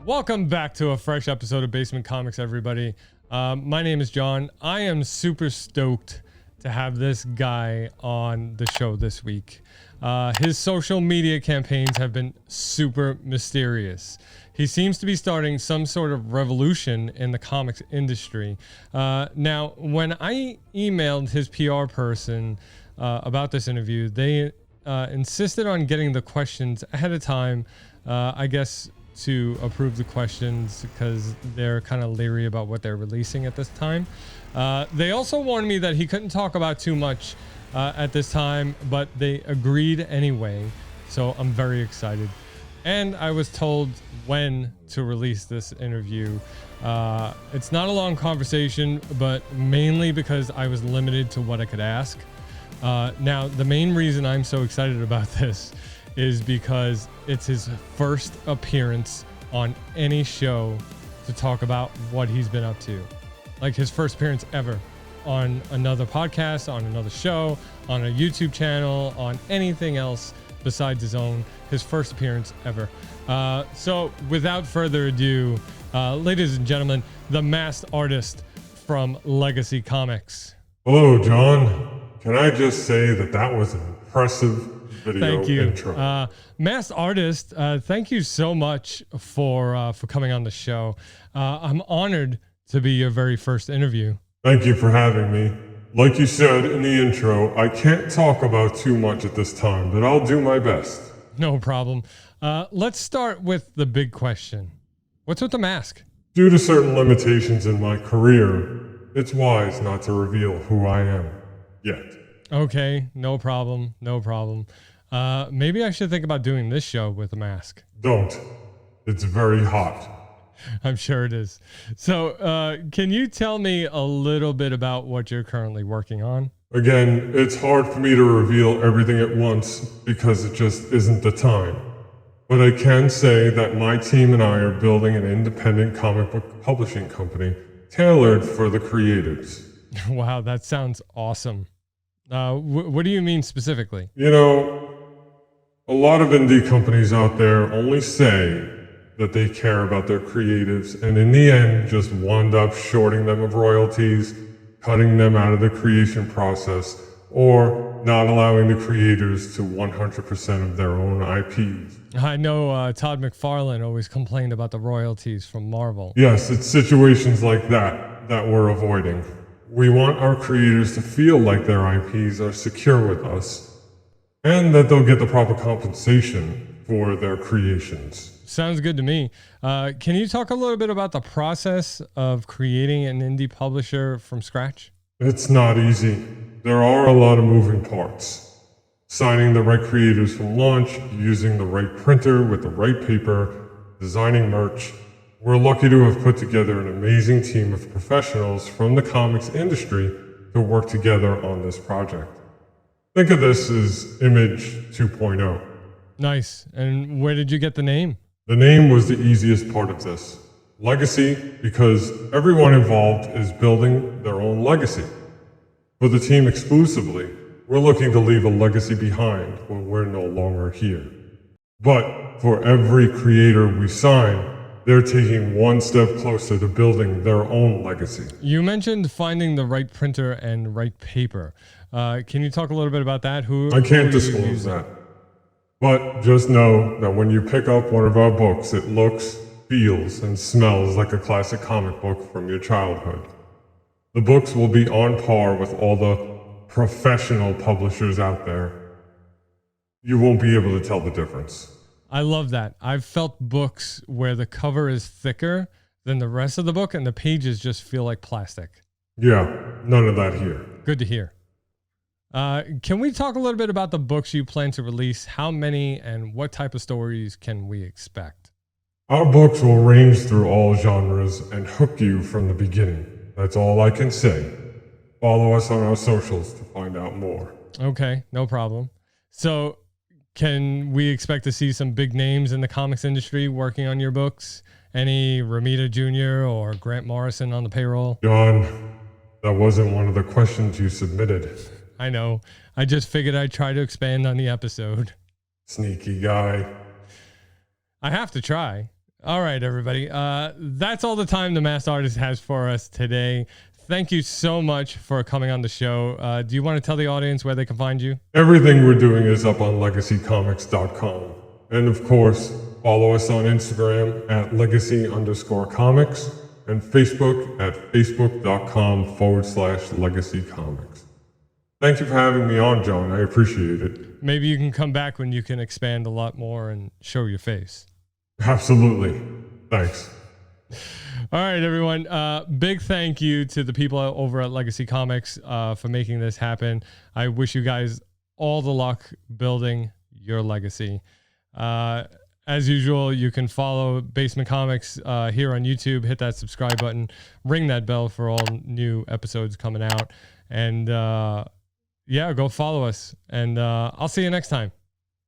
Welcome back to a fresh episode of Basement Comics, everybody. My name is John. I am super stoked to have this guy on the show this week. His social media campaigns have been super mysterious. He seems to be starting some sort of revolution in the comics industry. Now, when I emailed his PR person about this interview, they insisted on getting the questions ahead of time, I guess, to approve the questions because they're kind of leery about what they're releasing at this time. They also warned me that he couldn't talk about too much at this time, but they agreed anyway. So I'm very excited. And I was told when to release this interview. It's not a long conversation, but mainly because I was limited to what I could ask. Now, the main reason I'm so excited about this is because it's his first appearance on any show to talk about what he's been up to. Like his first appearance ever on another podcast, on another show, on a YouTube channel, on anything else besides his own. His first appearance ever. So without further ado, ladies and gentlemen, the masked artist from Legacy Comix. Hello, John. Can I just say that was an impressive video intro. Masked artist, thank you so much for coming on the show. I'm honored to be your very first interview. Thank you for having me. Like you said in the intro, I can't talk about too much at this time, but I'll do my best. No problem. Let's start with the big question. What's with the mask? Due to certain limitations in my career, it's wise not to reveal who I am yet. Okay, no problem. Maybe I should think about doing this show with a mask. Don't. It's very hot. I'm sure it is. So, can you tell me a little bit about what you're currently working on? Again, it's hard for me to reveal everything at once because it just isn't the time. But I can say that my team and I are building an independent comic book publishing company tailored for the creatives. Wow, that sounds awesome. What do you mean specifically? You know, a lot of indie companies out there only say that they care about their creatives and in the end just wind up shorting them of royalties, cutting them out of the creation process, or not allowing the creators to 100% of their own IPs. I know Todd McFarlane always complained about the royalties from Marvel. Yes, it's situations like that we're avoiding. We want our creators to feel like their IPs are secure with us and that they'll get the proper compensation for their creations. Sounds good to me. Can you talk a little bit about the process of creating an indie publisher from scratch? It's not easy. There are a lot of moving parts. Signing the right creators from launch, using the right printer with the right paper, designing merch. We're lucky to have put together an amazing team of professionals from the comics industry to work together on this project. Think of this as Image 2.0. Nice. And where did you get the name? The name was the easiest part of this. Legacy, because everyone involved is building their own legacy. For the team exclusively, we're looking to leave a legacy behind when we're no longer here. But for every creator we sign, they're taking one step closer to building their own legacy. You mentioned finding the right printer and right paper. Can you talk a little bit about that? I can't disclose that. But just know that when you pick up one of our books, it looks, feels, and smells like a classic comic book from your childhood. The books will be on par with all the professional publishers out there. You won't be able to tell the difference. I love that. I've felt books where the cover is thicker than the rest of the book and the pages just feel like plastic. Yeah, none of that here. Good to hear. Can we talk a little bit about the books you plan to release? How many and what type of stories can we expect? Our books will range through all genres and hook you from the beginning. That's all I can say. Follow us on our socials to find out more. Okay, no problem. So, can we expect to see some big names in the comics industry working on your books? Any Romita Jr. or Grant Morrison on the payroll? John, that wasn't one of the questions you submitted. I know. I just figured I'd try to expand on the episode. Sneaky guy. I have to try. All right, everybody. That's all the time the Masked Artist has for us today. Thank you so much for coming on the show. Do you want to tell the audience where they can find you? Everything we're doing is up on legacycomics.com. And of course, follow us on Instagram at legacy_comics and Facebook at facebook.com/legacycomics. Thank you for having me on, John. I appreciate it. Maybe you can come back when you can expand a lot more and show your face. Absolutely. Thanks. All right, everyone. Big thank you to the people over at Legacy Comix for making this happen. I wish you guys all the luck building your legacy. As usual, you can follow Basement Comics here on YouTube. Hit that subscribe button. Ring that bell for all new episodes coming out. And yeah, go follow us. And I'll see you next time.